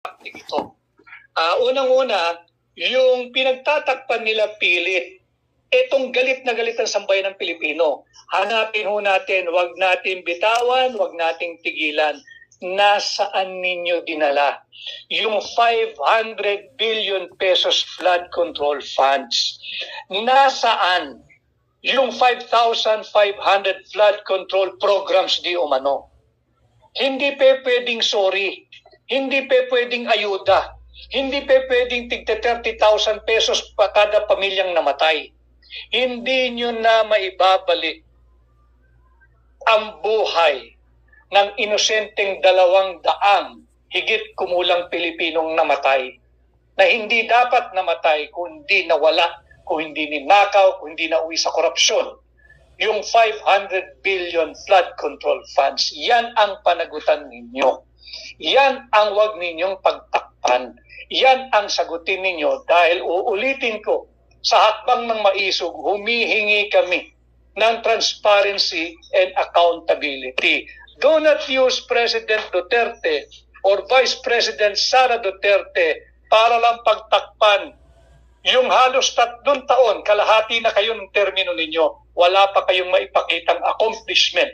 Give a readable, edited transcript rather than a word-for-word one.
ito. Unang-una, yung pinagtatakpan nila pilit, etong galit na galit ang sambayan ng Pilipino. Hanapin ho natin, wag natin bitawan, wag nating tigilan. Nasaan ninyo dinala yung 500 billion pesos flood control funds? Nasaan yung 5,500 flood control programs di umano? Hindi pa pwedeng sorry, hindi pa pwedeng ayuda, hindi pa pwedeng tigta 30,000 pesos pa kada pamilyang namatay. Hindi nyo na maibabalik ang buhay ng inosenteng 200 higit kumulang Pilipinong namatay, na hindi dapat namatay kung hindi nawala, kung hindi ninakaw, kung hindi nauwi sa korupsyon. Yung 500 billion flood control funds, yan ang panagutan ninyo. Yan ang wag ninyong pagtakpan. Yan ang sagutin ninyo dahil uulitin ko, sa hakbang ng maisog, humihingi kami ng transparency and accountability. Do not use President Duterte or Vice President Sara Duterte para lang pagtakpan yung halos 3 taon, kalahati na kayo ng termino ninyo, wala pa kayong maipakitang accomplishment